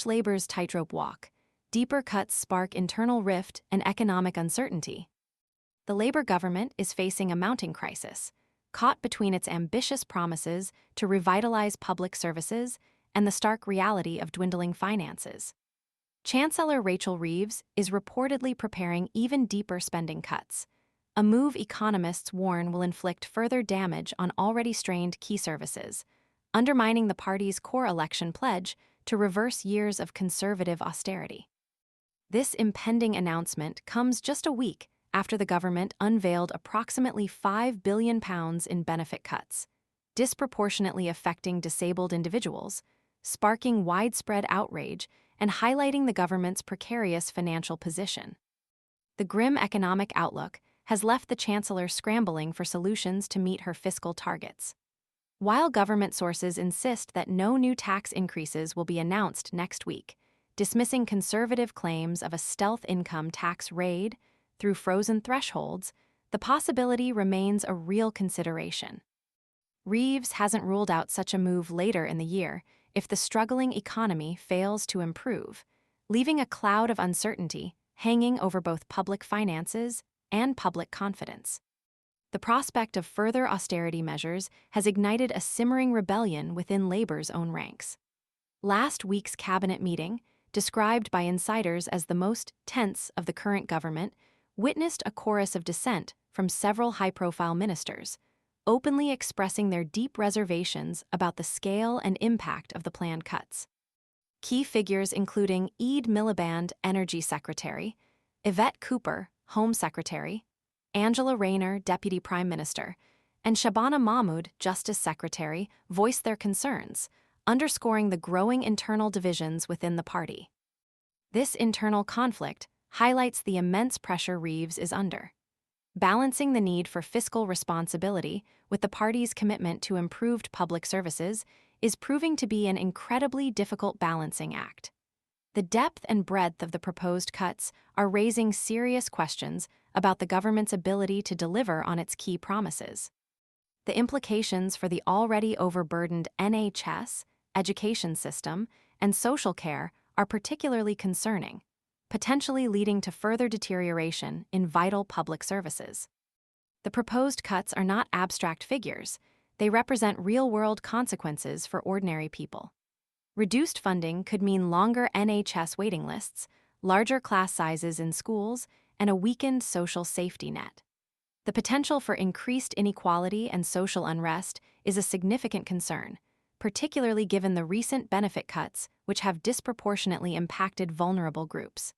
Labour's tightrope walk. Deeper cuts spark internal rift and economic uncertainty. The Labour government is facing a mounting crisis, caught between its ambitious promises to revitalize public services and the stark reality of dwindling finances. Chancellor Rachel Reeves is reportedly preparing even deeper spending cuts, a move economists warn will inflict further damage on already strained key services, undermining the party's core election pledge to reverse years of conservative austerity. This impending announcement comes just a week after the government unveiled approximately £5 billion in benefit cuts, disproportionately affecting disabled individuals, sparking widespread outrage and highlighting the government's precarious financial position. The grim economic outlook has left the chancellor scrambling for solutions to meet her fiscal targets. While government sources insist that no new tax increases will be announced next week, dismissing conservative claims of a stealth income tax raid through frozen thresholds, the possibility remains a real consideration. Reeves hasn't ruled out such a move later in the year if the struggling economy fails to improve, leaving a cloud of uncertainty hanging over both public finances and public confidence. The prospect of further austerity measures has ignited a simmering rebellion within Labour's own ranks. Last week's cabinet meeting, described by insiders as the most tense of the current government, witnessed a chorus of dissent from several high-profile ministers, openly expressing their deep reservations about the scale and impact of the planned cuts. Key figures including Ed Miliband, Energy Secretary, Yvette Cooper, Home Secretary, Angela Rayner, Deputy Prime Minister, and Shabana Mahmood, Justice Secretary, voiced their concerns, underscoring the growing internal divisions within the party. This internal conflict highlights the immense pressure Reeves is under. Balancing the need for fiscal responsibility with the party's commitment to improved public services is proving to be an incredibly difficult balancing act. The depth and breadth of the proposed cuts are raising serious questions about the government's ability to deliver on its key promises. The implications for the already overburdened NHS, education system, and social care are particularly concerning, potentially leading to further deterioration in vital public services. The proposed cuts are not abstract figures, they represent real-world consequences for ordinary people. Reduced funding could mean longer NHS waiting lists, larger class sizes in schools, and a weakened social safety net. The potential for increased inequality and social unrest is a significant concern, particularly given the recent benefit cuts which have disproportionately impacted vulnerable groups.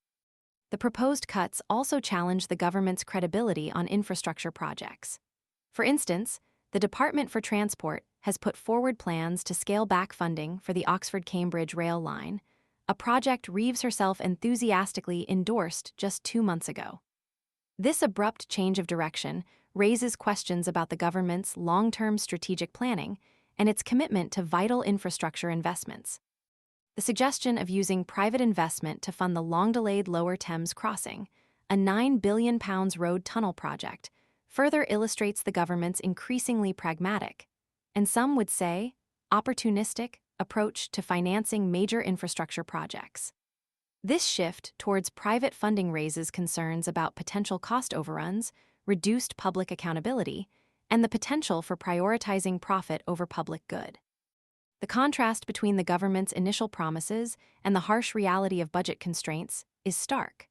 The proposed cuts also challenge the government's credibility on infrastructure projects. For instance, the Department for Transport has put forward plans to scale back funding for the Oxford-Cambridge rail line, a project Reeves herself enthusiastically endorsed just 2 months ago. This abrupt change of direction raises questions about the government's long-term strategic planning and its commitment to vital infrastructure investments. The suggestion of using private investment to fund the long-delayed Lower Thames crossing, a £9 billion road tunnel project, further illustrates the government's increasingly pragmatic, and some would say, opportunistic, approach to financing major infrastructure projects. This shift towards private funding raises concerns about potential cost overruns, reduced public accountability, and the potential for prioritizing profit over public good. The contrast between the government's initial promises and the harsh reality of budget constraints is stark.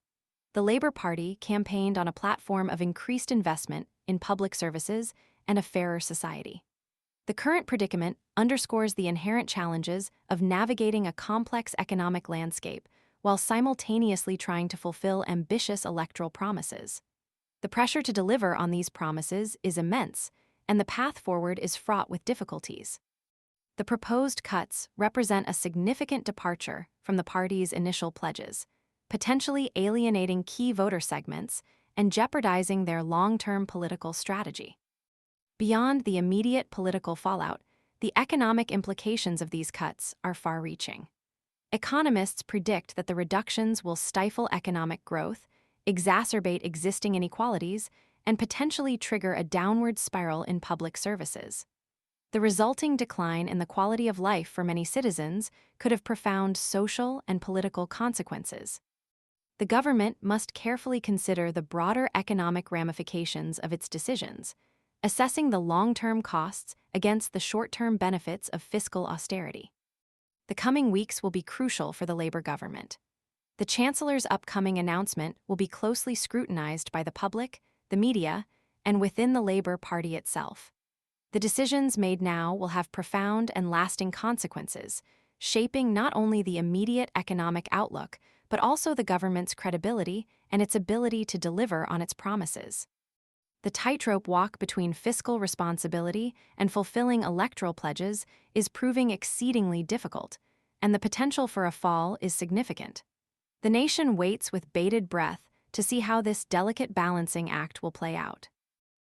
The Labour Party campaigned on a platform of increased investment in public services and a fairer society. The current predicament underscores the inherent challenges of navigating a complex economic landscape while simultaneously trying to fulfill ambitious electoral promises. The pressure to deliver on these promises is immense, and the path forward is fraught with difficulties. The proposed cuts represent a significant departure from the party's initial pledges, potentially alienating key voter segments and jeopardizing their long-term political strategy. Beyond the immediate political fallout, the economic implications of these cuts are far-reaching. Economists predict that the reductions will stifle economic growth, exacerbate existing inequalities, and potentially trigger a downward spiral in public services. The resulting decline in the quality of life for many citizens could have profound social and political consequences. The government must carefully consider the broader economic ramifications of its decisions, assessing the long-term costs against the short-term benefits of fiscal austerity. The coming weeks will be crucial for the Labour government. The Chancellor's upcoming announcement will be closely scrutinized by the public, the media, and within the Labour Party itself. The decisions made now will have profound and lasting consequences, shaping not only the immediate economic outlook, but also the government's credibility and its ability to deliver on its promises. The tightrope walk between fiscal responsibility and fulfilling electoral pledges is proving exceedingly difficult, and the potential for a fall is significant. The nation waits with bated breath to see how this delicate balancing act will play out.